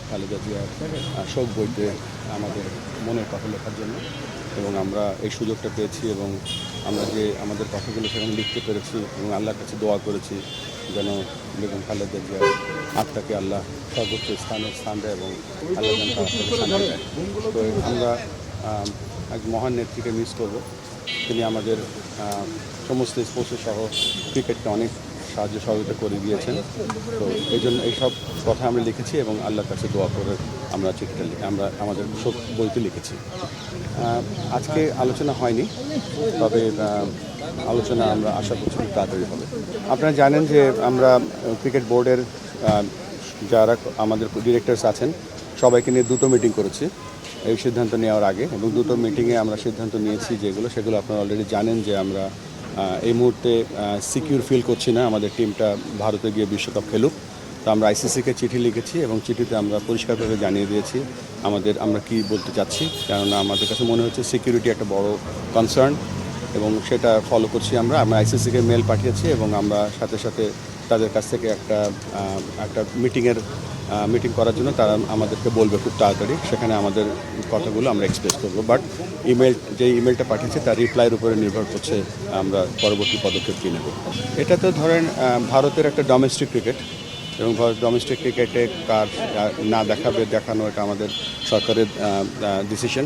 খালেদা জিয়ার শোক বইতে আমাদের মনের কথা লেখার জন্য, এবং আমরা এই সুযোগটা পেয়েছি এবং আমরা যে আমাদের কথাগুলো সেখানে লিখতে পেরেছি এবং আল্লাহর কাছে দোয়া করেছি যেন বেগম খালেদা জিয়ার আত্মাকে আল্লাহ সর্বোচ্চ স্থান দেয় এবং আল্লাহ যেন তার শান্তি দেয়। তো আমরা এক মহান নেত্রীকে মিস করব। তিনি আমাদের সমস্ত স্পোর্টস সহ ক্রিকেটকে অনেক সাহায্য সহযোগিতা করে দিয়েছেন। তো এই জন্য এইসব কথা আমরা লিখেছি এবং আল্লাহর কাছে দোয়া করে আমরা চিঠিটা আমরা আমাদের শোক বইতে লিখেছি। আজকে আলোচনা হয়নি, তবে আলোচনা আমরা আশা করছি খুব তাড়াতাড়ি হবে। আপনারা জানেন যে আমরা ক্রিকেট বোর্ডের যারা আমাদের ডিরেক্টরস আছেন সবাইকে নিয়ে 2টো মিটিং করেছি এই সিদ্ধান্ত নেওয়ার আগে, এবং 2টো মিটিংয়ে আমরা সিদ্ধান্ত নিয়েছি সেগুলো আপনারা অলরেডি জানেন যে আমরা এই মুহূর্তে সিকিউর ফিল করছি না আমাদের টিমটা ভারতে গিয়ে বিশ্বকাপ খেলুক। তো আমরা আইসিসিকে চিঠি লিখেছি এবং চিঠিতে আমরা পরিষ্কারভাবে জানিয়ে দিয়েছি আমরা কি বলতে চাচ্ছি, কেননা আমাদের কাছে মনে হচ্ছে সিকিউরিটি একটা বড় কনসার্ন এবং সেটা ফলো করছি। আমরা আইসিসিকে মেল পাঠিয়েছি এবং আমরা সাথে সাথে তাদের কাছ থেকে একটা মিটিং করার জন্য তারা আমাদেরকে বলবে খুব তাড়াতাড়ি, সেখানে আমাদের কথাগুলো আমরা এক্সপ্রেস করবো। বাট ইমেলটা পাঠিয়েছে তার রিপ্লাইয়ের উপরে নির্ভর করছে আমরা পরবর্তী পদক্ষেপ কী নেব। এটা তো ধরেন ভারতের একটা ডোমেস্টিক ক্রিকেট, এবং ডোমেস্টিক ক্রিকেটে কার না দেখানো এটা আমাদের সরকারের ডিসিশন,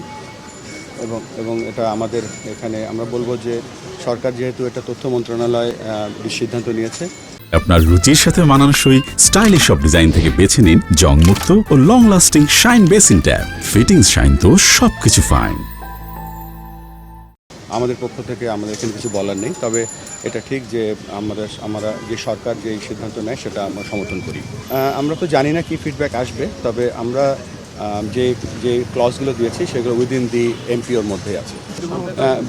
এবং এটা আমাদের এখানে আমরা বলবো যে সরকার যেহেতু এটা তথ্য মন্ত্রণালয় সিদ্ধান্ত নিয়েছে। আপনার রুচির সাথে মানানসই স্টাইলিশ সব ডিজাইন থেকে বেছে নিন জংমুক্ত ও long lasting shine basin tap. Fittings shine তো সবকিছু ফাইন। আমাদের পক্ষ থেকে আমাদের এখানে কিছু বলার নেই, তবে এটা ঠিক যে আমরা যে সরকার যে সিদ্ধান্ত নেয় সেটা আমরা সমর্থন করি। আমরা তো জানি না কি ফিডব্যাক আসবে, তবে আমরা যে ক্লজগুলো দিয়েছি সেগুলো উইদিন দি এমপিওর মধ্যেই আছে।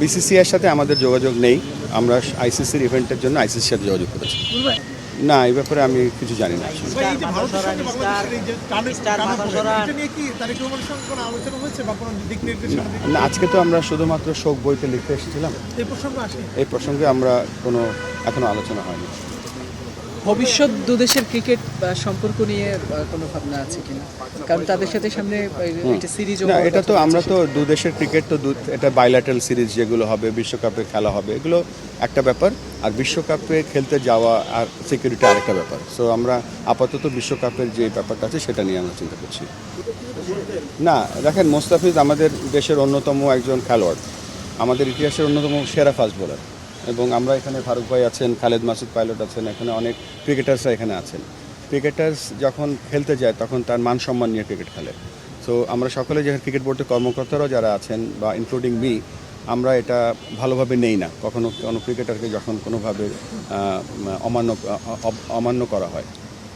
বিসিসিআইয়ের সাথে আমাদের যোগাযোগ নেই, আমরা আইসিসির ইভেন্টের জন্য আইসিসির সাথে যোগাযোগ করেছি। না, এই ব্যাপারে আমি কিছু জানি না। না, আজকে তো আমরা শুধুমাত্র শোক বইতে লিখতে এসেছিলাম, এই প্রসঙ্গে আমরা এখনো আলোচনা হয়নি। ভবিষ্যৎ দুদেশের ক্রিকেট সম্পর্ক নিয়ে কোনো ভাবনা আছে কিনা? কারণ তাদের সাথে সামনে একটা সিরিজ। না, এটা তো আমরা তো দুদেশের ক্রিকেট তো এটা বাইল্যাটারাল সিরিজ যেগুলো হবে, বিশ্বকাপে খেলা হবে, এগুলো একটা ব্যাপার, আর বিশ্বকাপে খেলতে যাওয়া আর সিকিউরিটি আরেকটা ব্যাপার। সো আমরা আপাতত বিশ্বকাপের যে ব্যাপারটা আছে সেটা নিয়ে আমরা চিন্তা করছি। না, দেখেন, মোস্তাফিজ আমাদের দেশের অন্যতম একজন খেলোয়াড়, আমাদের ইতিহাসের অন্যতম সেরা ফাস্ট বোলার, এবং আমরা এখানে ফারুক ভাই আছেন, খালেদ মাসুদ পাইলট আছেন, এখানে অনেক ক্রিকেটার্সরা এখানে আছেন। ক্রিকেটার্স যখন খেলতে যায় তখন তার মান সম্মান নিয়ে ক্রিকেট খেলে। সো আমরা সকলে যেখানে ক্রিকেট বোর্ডের কর্মকর্তারাও যারা আছেন বা ইনক্লুডিং মি, আমরা এটা ভালোভাবে নেই না কখনো কোনো ক্রিকেটারকে যখন কোনোভাবে অমান্য করা হয়।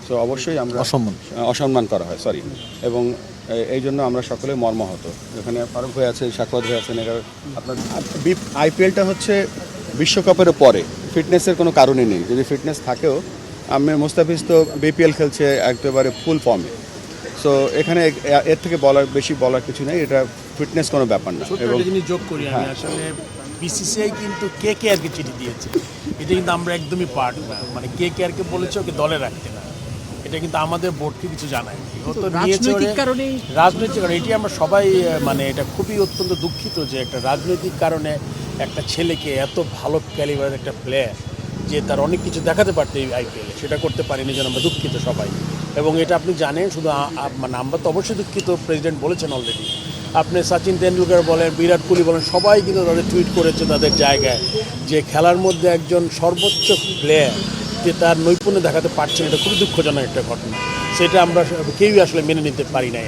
সো অবশ্যই আমরা অসম্মান করা হয়, সরি, এবং এই জন্য আমরা সকলে মর্মাহত। এখানে ফারুক ভাই আছে, সাকওয়াত ভাই আছেন। এরা আপনার আইপিএলটা হচ্ছে বিশ্বকাপের পরে, ফিটনেসের কোনো কারণই নেই। যদি ফিটনেস থাকেও, মোস্তাফিজ তো বিপিএল খেলছে একেবারে ফুল ফর্মে। সো এখানে এর থেকে বেশি বলার কিছু নেই, এটা ফিটনেস কোনো ব্যাপার না। এবং যদি যোগ করি আমি আসলে বিসিসিআই কিন্তু কেকেআরকে চিঠি দিয়েছে, এটা কিন্তু আমরা একদমই পার্ট না, মানে কেকেআরকে বলেছে ওকে দলে রাখতে না, এটা কিন্তু আমাদের বোর্ডকে কিছু জানায়। রাজনৈতিক কারণে এটি আমরা সবাই মানে এটা খুবই অত্যন্ত দুঃখিত যে একটা রাজনৈতিক কারণে একটা ছেলেকে এত ভালো ক্যালিবারের একটা প্লেয়ার যে তার অনেক কিছু দেখাতে পারতো এই আইপিএলে, সেটা করতে পারিনি, যেন আমরা দুঃখিত সবাই। এবং এটা আপনি জানেন, শুধু মানে আমরা তো অবশ্যই দুঃখিত, প্রেসিডেন্ট বলেছেন অলরেডি। আপনি সচিন তেন্ডুলকর বলেন, বিরাট কোহলি বলেন, সবাই কিন্তু তাদের টুইট করেছে তাদের জায়গায় যে খেলার মধ্যে একজন সর্বোচ্চ প্লেয়ার যে তার নৈপুণ্য দেখাতে পারছেন, এটা খুবই দুঃখজনক একটা ঘটনা। সেটা আমরা কেউই আসলে মেনে নিতে পারি না।